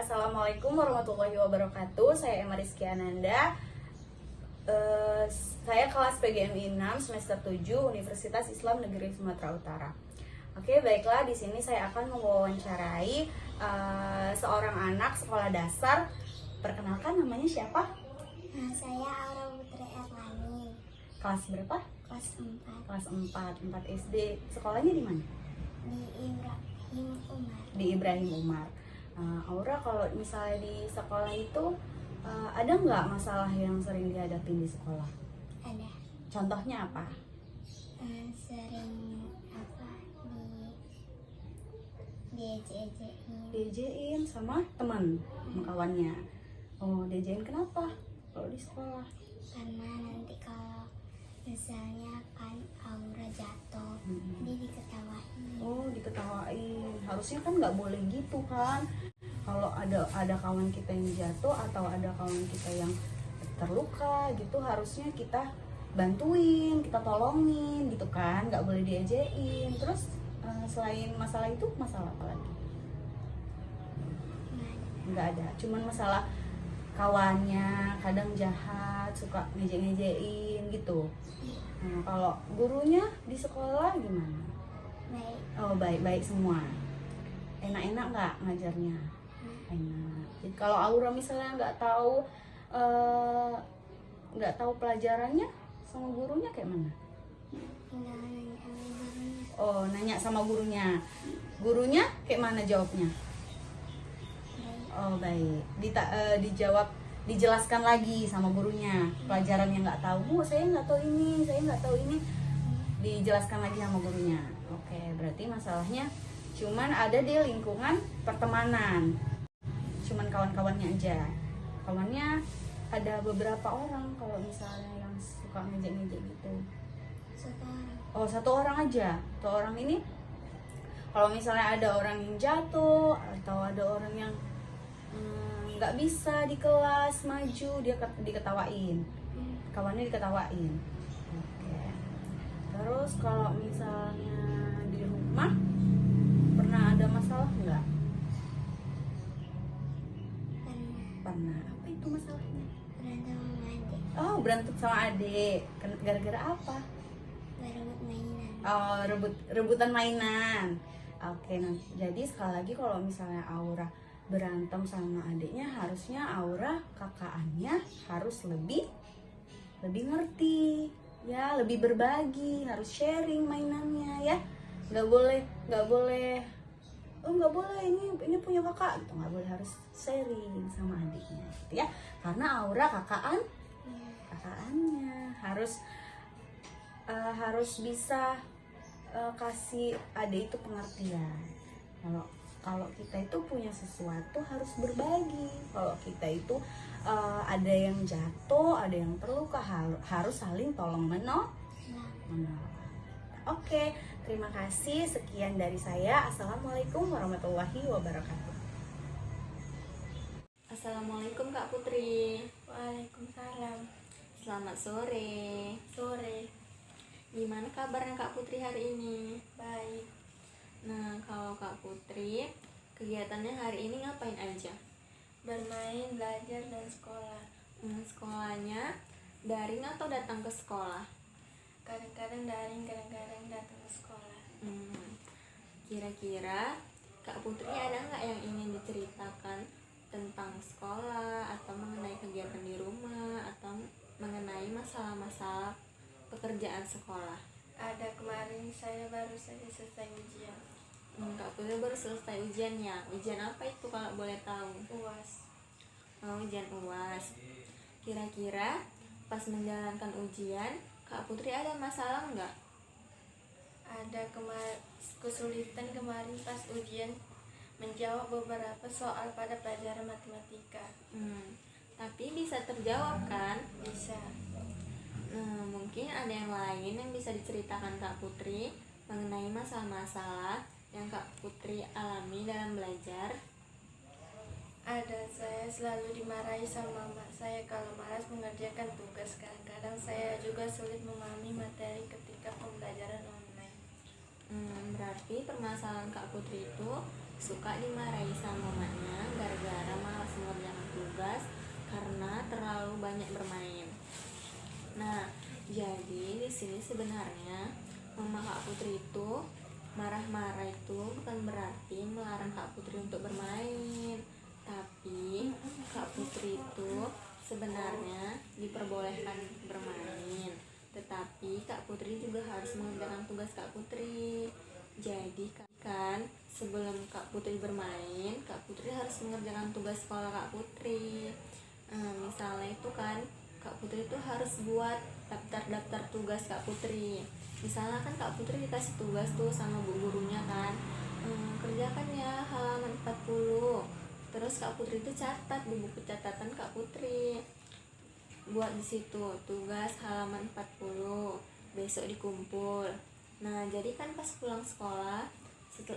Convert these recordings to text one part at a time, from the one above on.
Assalamualaikum warahmatullahi wabarakatuh. Saya Emma Rizky Ananda. Saya kelas PGMI 6 semester 7 Universitas Islam Negeri Sumatera Utara. Oke, baiklah, di sini saya akan mewawancarai seorang anak sekolah dasar. Perkenalkan, namanya siapa? Saya Aura Putri Erlani. Kelas berapa? Kelas 4 Kelas 4 SD. Sekolahnya di mana? di Ibrahim Umar. Di Ibrahim Umar. Aura, kalau misalnya di sekolah itu ada nggak masalah yang sering dihadapi di sekolah? Ada Contohnya apa? sering diejek-ejekin. Diejein sama teman, sama kawannya. Oh, diejein kenapa kalau di sekolah? Karena nanti kalau misalnya kan Aura jatuh, dia diketawain. Oh, diketawain. Harusnya kan nggak boleh gitu kan? Kalau ada kawan kita yang jatuh atau ada kawan kita yang terluka gitu, harusnya kita bantuin, kita tolongin gitu kan, nggak boleh diejein. Terus selain masalah itu, masalah apa lagi? Nggak ada, cuman masalah kawannya kadang jahat, suka ngejek-ngejein gitu. Kalau gurunya di sekolah gimana? Baik. Oh, baik-baik semua. Enak-enak nggak ngajarnya? Enak. Jadi kalau Aura misalnya nggak tahu pelajarannya, sama gurunya kayak mana? Tinggal nanya sama gurunya. Oh, nanya sama gurunya. Gurunya kayak mana jawabnya? Baik. Oh, baik. Dijawab, dijelaskan lagi sama gurunya pelajaran yang nggak tahu. Bu, saya nggak tahu ini, saya nggak tahu ini. Dijelaskan lagi sama gurunya. Oke, berarti masalahnya cuman ada di lingkungan pertemanan. Cuman kawan-kawannya aja. Kawannya ada beberapa orang kalau misalnya yang suka ngejek-ngejek gitu. Sekarang Oh, satu orang aja. Satu orang ini kalau misalnya ada orang yang jatuh atau ada orang yang nggak bisa di kelas maju, dia diketawain. Kawannya diketawain. Oke. Terus kalau misalnya di rumah pernah ada masalah nggak? Pernah. Apa itu masalahnya? berantem sama adik, Oh, berantem sama adik. Gara-gara apa? berebut mainan. Oh, rebutan mainan. Oke, nah, jadi sekali lagi kalau misalnya Aura berantem sama adiknya, harusnya Aura kakaannya harus lebih ngerti, ya, lebih berbagi, harus sharing mainannya, ya. Nggak boleh. Oh, nggak boleh, ini punya kakak, gitu. Nggak boleh, harus sharing sama adiknya, gitu ya. Karena Aura kakaannya harus bisa kasih adik itu pengertian. Kalau kita itu punya sesuatu harus berbagi. Kalau kita itu ada yang jatuh, ada yang terluka, harus saling tolong menolong. Oke, terima kasih. Sekian dari saya. Assalamualaikum warahmatullahi wabarakatuh. Assalamualaikum Kak Putri. Waalaikumsalam. Selamat sore. Sore. Gimana kabarnya Kak Putri hari ini? Baik. Nah, kalau Kak Putri, kegiatannya hari ini ngapain aja? Bermain, belajar, dan sekolah. Sekolahnya daring atau datang ke sekolah? Kadang-kadang daring, kadang-kadang datang ke sekolah. Kira-kira Kak Putri ada nggak yang ingin diceritakan tentang sekolah atau mengenai kegiatan di rumah atau mengenai masalah-masalah pekerjaan sekolah? Ada, kemarin saya baru saja selesai ujian. Kak Putri baru selesai ujiannya. Ujian apa itu kalau boleh tahu? UAS. Oh, ujian UAS. Kira-kira pas menjalankan ujian, Kak Putri ada masalah nggak? Ada kesulitan kemarin pas ujian menjawab beberapa soal pada pelajaran matematika. Tapi bisa terjawab kan? Bisa. Mungkin ada yang lain yang bisa diceritakan Kak Putri mengenai masalah-masalah yang Kak Putri alami dalam belajar. Ada, saya selalu dimarahi sama mama saya kalau malas mengerjakan tugas. Kadang-kadang saya juga sulit memahami materi ketika pembelajaran online. Berarti permasalahan Kak Putri itu suka dimarahi sama mamanya gara-gara malas mengerjakan tugas karena terlalu banyak bermain. Nah, jadi di sini sebenarnya mama Kak Putri itu marah-marah itu bukan berarti melarang Kak Putri untuk bermain, tapi Kak Putri itu sebenarnya diperbolehkan bermain, tetapi Kak Putri juga harus mengerjakan tugas Kak Putri. Jadi kan sebelum Kak Putri bermain, Kak Putri harus mengerjakan tugas sekolah Kak Putri. Misalnya itu kan Kak Putri itu harus buat daftar tugas Kak Putri. Misalnya kan Kak Putri dikasih tugas tuh sama bu gurunya kan, kerjakan ya halaman 40. Terus Kak Putri itu catat di buku catatan Kak Putri, buat di situ tugas halaman 40, besok dikumpul. Nah, jadi kan pas pulang sekolah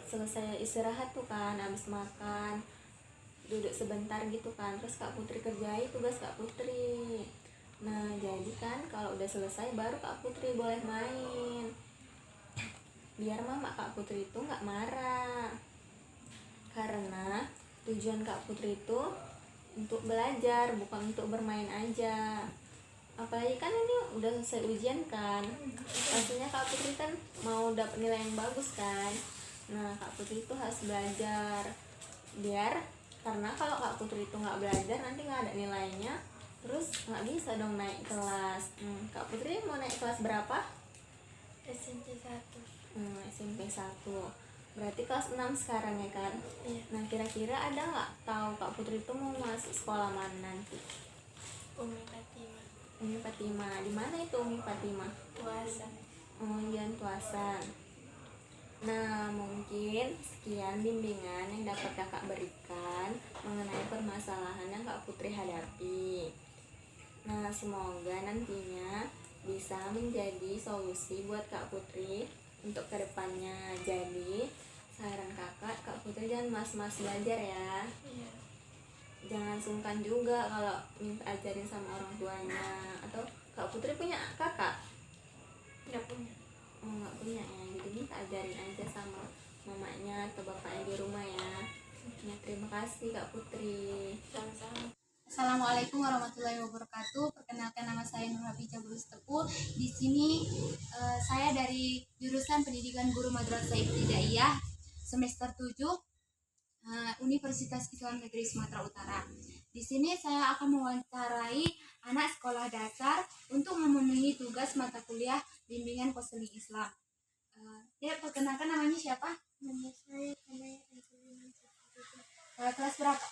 selesai istirahat tuh kan, habis makan duduk sebentar gitu kan, terus Kak Putri kerjai tugas Kak Putri. Nah, jadi kan kalau udah selesai baru Kak Putri boleh main, biar mama Kak Putri itu nggak marah. Karena tujuan Kak Putri itu untuk belajar, bukan untuk bermain aja. Apalagi kan ini udah selesai ujian kan, pastinya Kak Putri kan mau dapat nilai yang bagus kan. Nah, Kak Putri itu harus belajar, karena kalau Kak Putri itu nggak belajar nanti nggak ada nilainya, terus nggak bisa dong naik kelas. Kak Putri mau naik kelas berapa? SMP 1. SMP 1, berarti kelas 6 sekarang ya kan? Iya. Nah, kira-kira ada nggak tahu Kak Putri itu mau masuk sekolah mana nanti? Umi Fatima. Umi Fatima, di mana itu Umi Fatima? Tuasan. Jalan Tuasan. Nah, mungkin sekian bimbingan yang dapat kakak berikan mengenai permasalahan yang Kak Putri hadapi. Nah, semoga nantinya bisa menjadi solusi buat Kak Putri untuk kedepannya. Jadi, saran kakak, Kak Putri jangan mas-mas belajar ya. Iya. Jangan sungkan juga kalau minta ajarin sama orang tuanya. Atau Kak Putri punya kakak? Nggak punya. Nggak punya ya, jadi minta ajarin aja sama mamanya atau bapaknya di rumah ya. Ya, terima kasih Kak Putri. Sama-sama. Assalamualaikum warahmatullahi wabarakatuh. Perkenalkan, nama saya Nur Hafijah Bulustepu. Di sini saya dari jurusan Pendidikan Guru Madrasah Ibtidaiyah semester 7 Universitas Islam Negeri Sumatera Utara. Di sini saya akan mewawancarai anak sekolah dasar untuk memenuhi tugas mata kuliah bimbingan konseling Islam. Dia perkenalkan, namanya siapa? Nama saya Kanaya Angelina Saputra. Kelas berapa?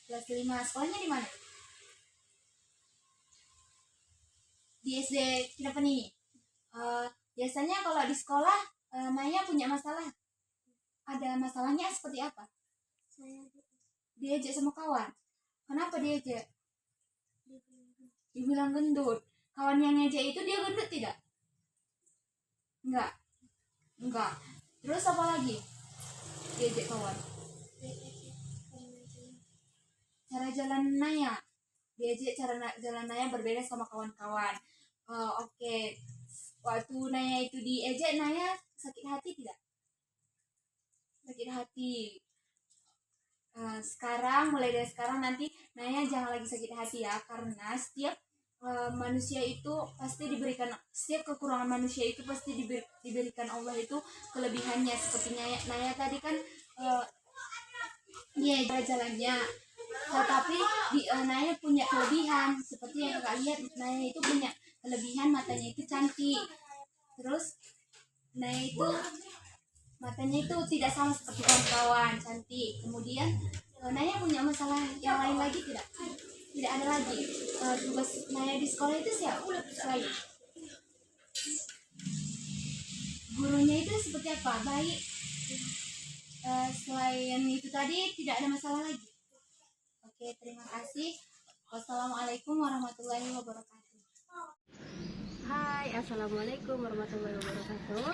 Kelas 5. Sekolahnya di mana? Di SD kenapa nih? Biasanya kalau di sekolah Naya punya masalah. Ada masalahnya seperti apa? Saya Diajak sama kawan. Kenapa diajak? Dibilang gendut. Kawan yang ngejek itu dia gendut tidak? Enggak. Terus apa lagi? Diajak kawan. Cara jalan Naya. Diajak cara jalan Naya berbeda sama kawan-kawan. Oke. Waktu Naya itu diejek, Naya sakit hati tidak? Sakit hati. Mulai dari sekarang nanti Naya jangan lagi sakit hati ya, karena setiap manusia itu pasti diberikan, setiap kekurangan manusia itu pasti diberikan Allah itu kelebihannya. Seperti Naya tadi kan jalannya, tetapi Naya punya kelebihan. Seperti yang kakak lihat, Naya itu punya kelebihan, matanya itu cantik. Terus Naya itu matanya itu tidak sama seperti kawan-kawan, cantik. Kemudian Naya punya masalah yang lain lagi tidak? Tidak ada lagi. Tugas Naya di sekolah itu siapa selain gurunya itu seperti apa? Baik. Selain itu tadi tidak ada masalah lagi. Oke, terima kasih. Wassalamualaikum warahmatullahi wabarakatuh. Hai, assalamualaikum warahmatullahi wabarakatuh.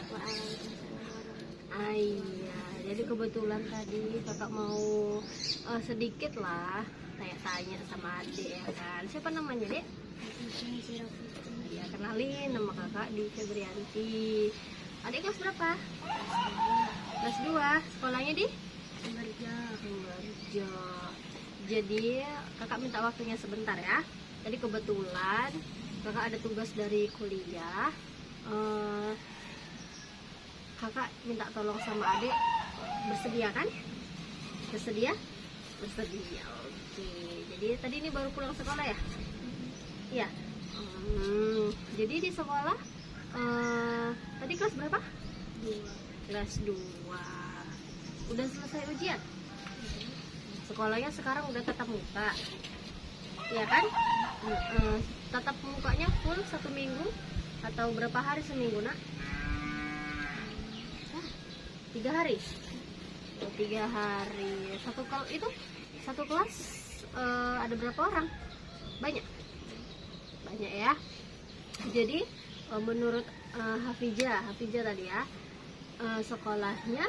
Iya, jadi kebetulan tadi kakak mau sedikit lah tanya-tanya sama adik ya kan. Siapa namanya dek? Ya, kenalin, nama kakak di Febrianti. Adik kelas berapa? Kelas 2. Sekolahnya di? kerja. Jadi kakak minta waktunya sebentar ya. Tadi kebetulan kakak ada tugas dari kuliah. Kakak minta tolong sama adik, bersedia kan? Bersedia? Bersedia. Oke. Jadi tadi ini baru pulang sekolah ya? Iya. Jadi di sekolah tadi kelas berapa? 2. Kelas 2. Udah selesai ujian? Sekolahnya sekarang udah tatap muka. Iya kan? Tatap mukanya full 1 minggu atau berapa hari seminggu, Nak? 3 hari. 3 hari. Satu kelas ada berapa orang? Banyak. Banyak ya. Jadi menurut Hafijah tadi ya, sekolahnya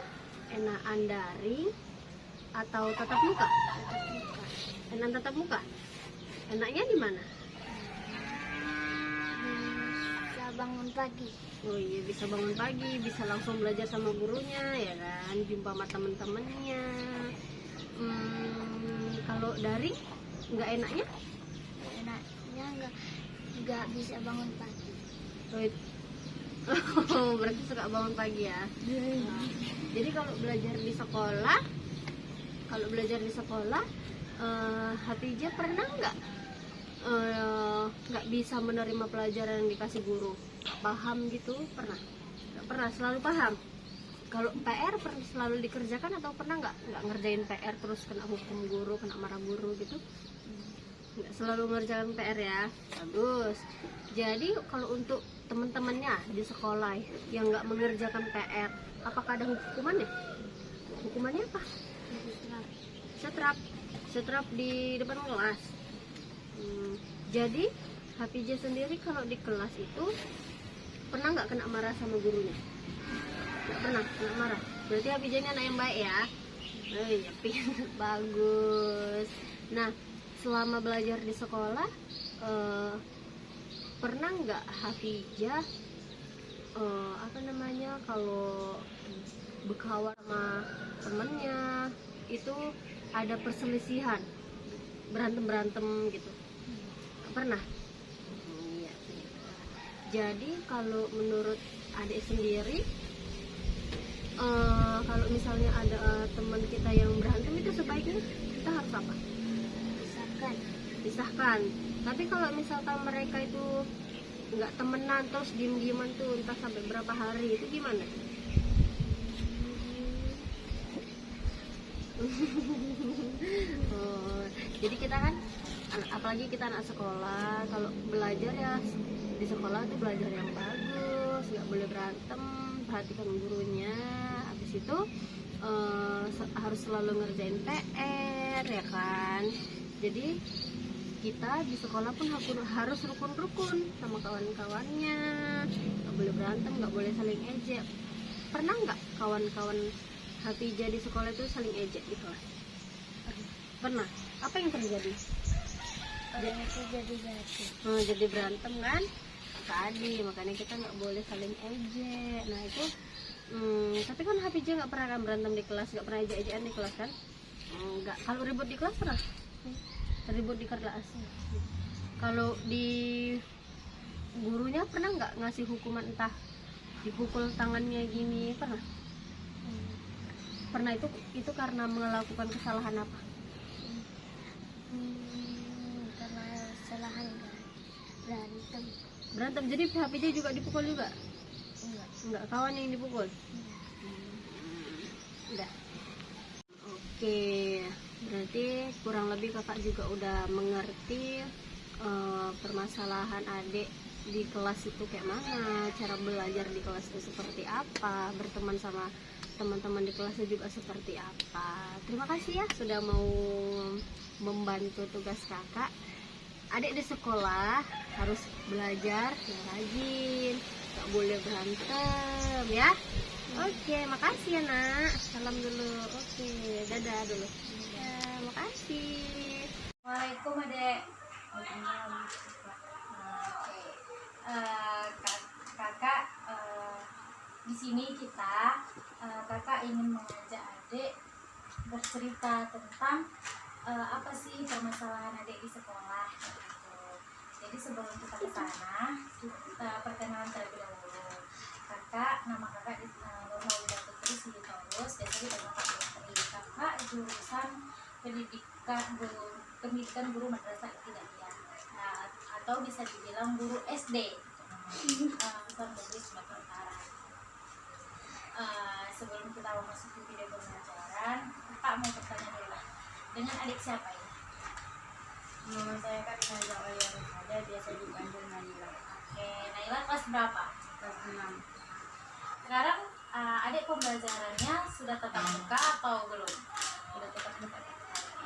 enakan daring atau tatap muka? Enak tatap muka. Enaknya di mana? Bisa bangun pagi. Oh iya, bisa bangun pagi, bisa langsung belajar sama gurunya ya kan, jumpa sama temen-temennya. Kalau daring nggak enaknya? Enaknya nggak bisa bangun pagi. Oh, berarti suka bangun pagi ya. Nah, jadi kalau belajar di sekolah, Hatijah pernah nggak bisa menerima pelajaran yang dikasih guru, paham gitu? Pernah? Nggak pernah, selalu paham. Kalau PR pernah selalu dikerjakan atau pernah nggak ngerjain PR terus kena hukum guru, kena marah guru gitu? Nggak selalu ngerjain PR ya, bagus. Jadi kalau untuk teman-temannya di sekolah yang nggak mengerjakan PR, apakah ada hukumannya? Hukumannya apa? Setrap di depan kelas. Jadi Hafijah sendiri kalau di kelas itu pernah nggak kena marah sama gurunya? Nggak pernah kena marah. Berarti Hafijah ini anak yang baik ya. Oh iya, bagus. Nah, selama belajar di sekolah pernah nggak Hafijah kalau berkawan sama temennya itu ada perselisihan, berantem gitu? Pernah? Iya. Jadi kalau menurut adik sendiri, kalau misalnya ada teman kita yang berantem itu sebaiknya kita harus apa? Pisahkan. Tapi kalau misalkan mereka itu nggak temenan terus diem-dieman tuh entah sampai berapa hari, itu gimana? Oh, jadi kita kan, apalagi kita anak sekolah, kalau belajar ya di sekolah tuh belajar yang bagus, nggak boleh berantem, perhatikan gurunya. Habis itu harus selalu ngerjain PR ya kan. Jadi kita di sekolah pun harus rukun-rukun sama kawan-kawannya, nggak boleh berantem, nggak boleh saling ejek. Pernah nggak kawan-kawan Hafijah di sekolah itu saling ejek di kelas? Pernah. Apa yang terjadi? Jadi berantem kan? Tadi makanya kita nggak boleh saling ejek. Nah itu, tapi kan Hafijah nggak pernah kan berantem di kelas, nggak pernah ejek-ejekan di kelas kan? Nggak. Kalau ribut di kelas pernah? Ribut di kelas. Kalau di gurunya pernah nggak ngasih hukuman, entah dipukul tangannya gini, pernah? Pernah. Itu karena melakukan kesalahan apa? Karena kesalahan Berantem. Jadi Hafijah juga dipukul juga? Enggak, kawan yang dipukul? Enggak. Oke, berarti kurang lebih kakak juga udah mengerti permasalahan adik di kelas itu kayak mana, cara belajar di kelas itu seperti apa, berteman sama teman-teman di kelasnya juga seperti apa. Terima kasih ya sudah mau membantu tugas kakak. Adik di sekolah harus belajar yang rajin, gak boleh berantem ya. Oke, makasih ya nak. Salam dulu. Oke, dadah dulu. Ya, makasih. Assalamualaikum adek. Kakak, di sini kakak ingin mengajak adik bercerita tentang apa sih permasalahan adik di sekolah gitu. Jadi sebelum kita ke sana, kita perkenalan terlebih dahulu. Kakak, nama kakak Nurhawida Putri Siditorus, biasa dipanggil Kak Putri. Kakak jurusan pendidikan guru madrasah ibtidaiyah, atau bisa dibilang guru SD, Bukan Bugis, Sumatera Utara. Sebelum kita masuk ke video pembelajaran, Kakak mau bertanya dulu lah, dengan adik siapa ini? Nama saya Karina Zaulia Rusada, biasa dipanggil Naila. Oke, Naila kelas berapa? Kelas 6. Sekarang adik pembelajarannya sudah tatap muka atau belum? Sudah tatap muka.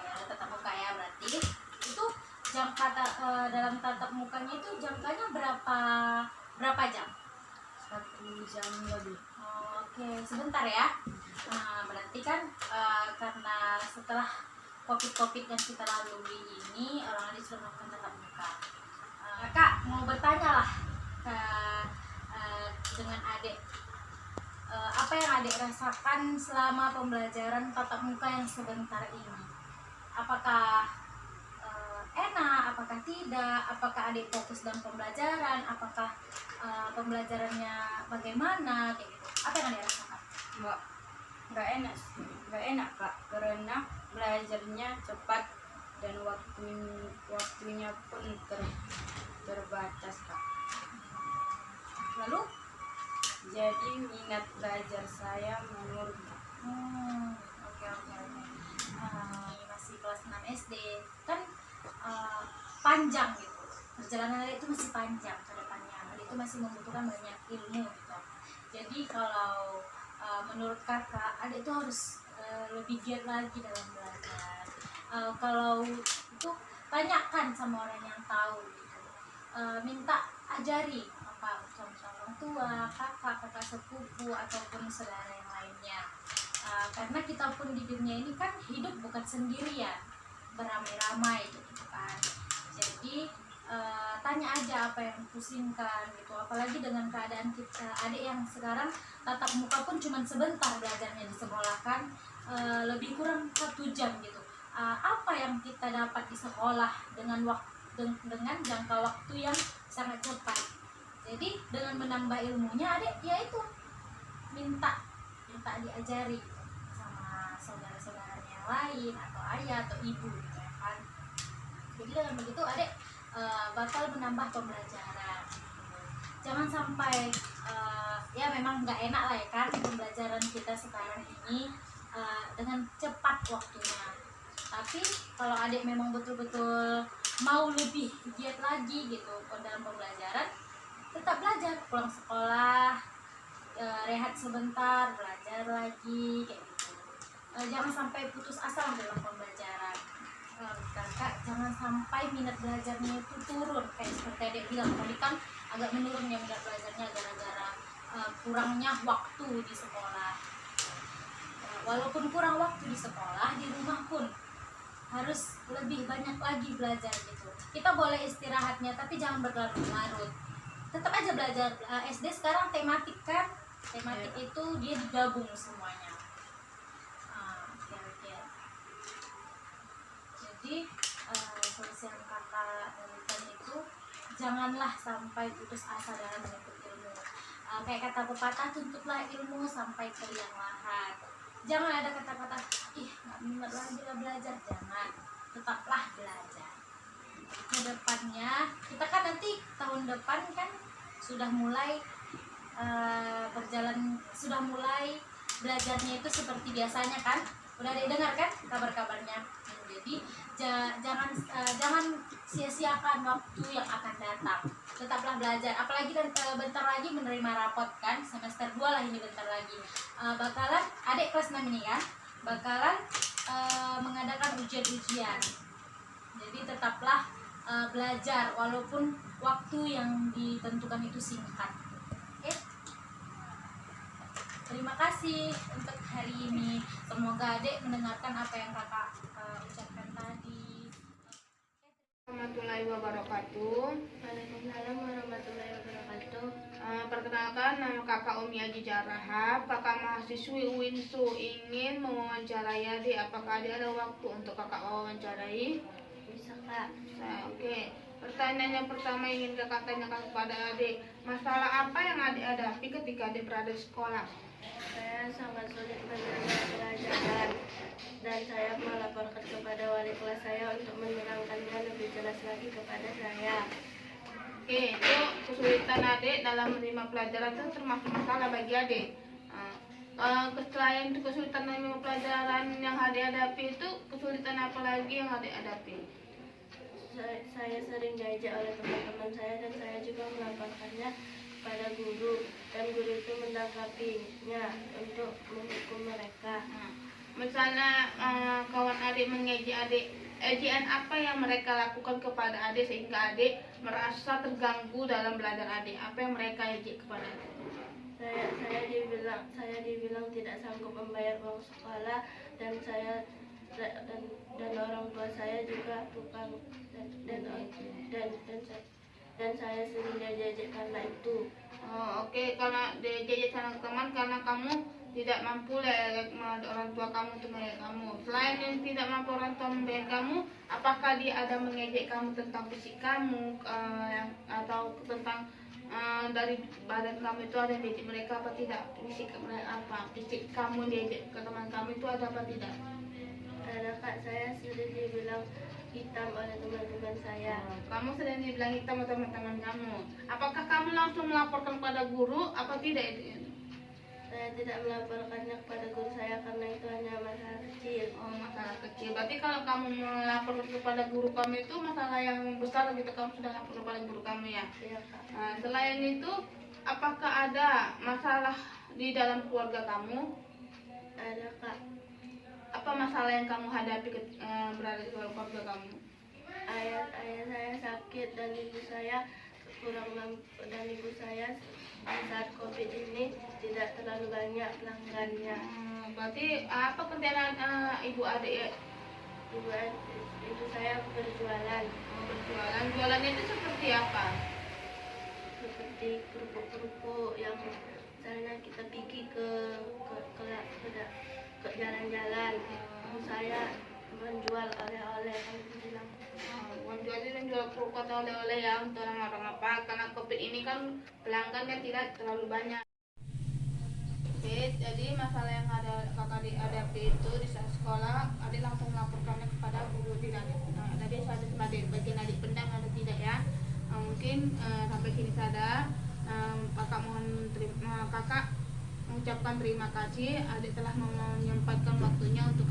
Ya, sudah tatap muka ya, berarti itu dalam tatap mukanya itu jangkanya berapa jam? 1 jam lebih. Oke, sebentar ya. Berarti kan karena setelah COVID yang kita lalui ini, orang adik sudah melakukan tatap muka. Kakak mau bertanya lah dengan adik, apa yang adik rasakan selama pembelajaran tatap muka yang sebentar ini? Apakah enak, apakah tidak, apakah adik fokus dalam pembelajaran, apakah pembelajarannya bagaimana, kayak gitu. Apa yang adik rasakan? Nggak enak Kak, karena belajarnya cepat dan waktunya pun terbatas Kak. Lalu? Jadi minat belajar saya menurun Kak. Oke. Masih kelas 6 SD kan, panjang gitu. Perjalanan adik itu masih panjang ke depannya. Adik itu masih membutuhkan banyak ilmu gitu. Jadi kalau menurut kakak, adik itu harus lebih giat lagi dalam belajar. Kalau itu tanyakan sama orang yang tahu gitu. Minta ajari apa sama orang tua, kakak sepupu ataupun saudara yang lainnya. Karena kita pun di dunia ini kan hidup bukan sendirian, beramai-ramai gitu kan. Jadi tanya aja apa yang pusingkan gitu, apalagi dengan keadaan kita adik yang sekarang tatap muka pun cuma sebentar belajarnya di sekolah kan, lebih kurang 1 jam gitu. Apa yang kita dapat di sekolah dengan jangka waktu yang sangat cepat. Jadi dengan menambah ilmunya adik ya itu minta diajari sama saudara-saudaranya yang lain atau ayah atau ibu gitu ya kan. Jadi dengan begitu adik bakal menambah pembelajaran. Jangan sampai ya memang nggak enak lah ya kan pembelajaran kita sekarang ini dengan cepat waktunya. Tapi kalau adik memang betul-betul mau lebih giat lagi gitu dalam pembelajaran, tetap belajar, pulang sekolah, rehat sebentar, belajar lagi kayak gitu. Jangan sampai putus asa dalam pembelajaran. Kakak jangan sampai minat belajarnya itu turun, kayak seperti adik bilang tadi kan agak menurun ya minat belajarnya gara-gara kurangnya waktu di sekolah. Walaupun kurang waktu di sekolah, di rumah pun harus lebih banyak lagi belajar gitu. Kita boleh istirahatnya tapi jangan berlarut-larut, tetap aja belajar. SD sekarang tematik kan, tematik itu dia digabung semuanya. Jadi solusi yang kakak berikan itu janganlah sampai putus asa dalam menuntut ilmu. Kayak kata pepatah, tuntutlah ilmu sampai ke liang lahat. Jangan ada kata-kata ih nggak minat lagi lah belajar, jangan, tetaplah belajar. Kedepannya kita kan nanti tahun depan kan sudah mulai sudah mulai belajarnya itu seperti biasanya kan, udah ada dengar kan kabar-kabarnya. Jadi jangan sia-siakan waktu yang akan datang, tetaplah belajar. Apalagi bentar lagi menerima rapot kan, semester 2 lah ini bentar lagi. Bakalan adik kelas 6 ini kan bakalan mengadakan ujian-ujian. Jadi tetaplah belajar walaupun waktu yang ditentukan itu singkat. Oke? Terima kasih untuk hari ini. Semoga adik mendengarkan apa yang kakak ucapkan tadi. Warahmatullahi wabarakatuh. Waalaikumsalam warahmatullahi wabarakatuh. Perkenalkan, nama kakak Umi Aji Jarahab, kakak mahasiswi UINSU, ingin mewawancarai adik. Apakah adik ada waktu untuk kakak wawancarai? Bisa Kak. Oke. Pertanyaan yang pertama ingin kakak tanyakan kepada adik, masalah apa yang adik hadapi ketika adik berada di sekolah? Saya sangat sulit menerima pelajaran dan saya melaporkan kepada wali kelas saya untuk menerangkannya lebih jelas lagi kepada saya. Oke, itu kesulitan adik dalam menerima pelajaran itu termasuk masalah bagi adik. Selain itu kesulitan menerima pelajaran yang adik hadapi, itu kesulitan apa lagi yang adik hadapi? Saya sering diajak oleh teman-teman saya dan saya juga melaporkannya pada guru dan guru itu menanggapinya untuk menghukum mereka. Misalnya kawan adik mengejek adik, ejekan apa yang mereka lakukan kepada adik sehingga adik merasa terganggu dalam belajar adik? Apa yang mereka ejek kepada adik? Saya dibilang tidak sanggup membayar uang sekolah dan orang tua saya juga tukang dan saya sering diajak karena itu. Oke, karena diajak sama teman karena kamu tidak mampu orang tua kamu untuk membayar kamu. Selain yang tidak mampu orang tua membayar kamu, apakah dia ada mengejek kamu tentang fisik kamu atau tentang dari badan kamu itu ada diejek mereka apa tidak? Fisik kamu diejek ke teman kamu itu ada apa tidak? Ada Kak, saya sering dibilang hitam oleh teman-teman saya. Kamu sering dibilang hitam oleh teman-teman kamu. Apakah kamu langsung melaporkan kepada guru apa tidak itu? Saya tidak melaporkannya kepada guru saya karena itu hanya masalah kecil. Masalah kecil. Berarti kalau kamu melapor kepada guru kamu itu masalah yang besar gitu, kamu sudah lapor kepada guru kamu ya? Iya Kak. Nah, selain itu, apakah ada masalah di dalam keluarga kamu? Ada Kak. Apa masalah yang kamu hadapi berada di dalam keluarga kamu? Ayah saya sakit dan ibu saya dan ibu saya saat COVID ini tidak terlalu banyak pelanggannya. Berarti apa kerjaan ibu adik ya? Ibu saya berjualan Berjualan. Jualannya itu seperti apa? seperti kerupuk-kerupuk yang misalnya kita pergi ke jalan-jalan. Ibu saya menjual oleh-oleh kami bilang. Menjual kerupuk atau oleh-oleh ya untuk orang-orang apa? Karena COVID ini kan pelanggannya tidak terlalu banyak. Oke, jadi masalah yang kakak hadapi itu di saat sekolah, adik langsung melaporkannya kepada guru tidak? Tadi saya sebagai bagian adik pendam atau tidak ya? Mungkin sampai sini saja. Kakak mengucapkan terima kasih, adik telah menyempatkan waktunya untuk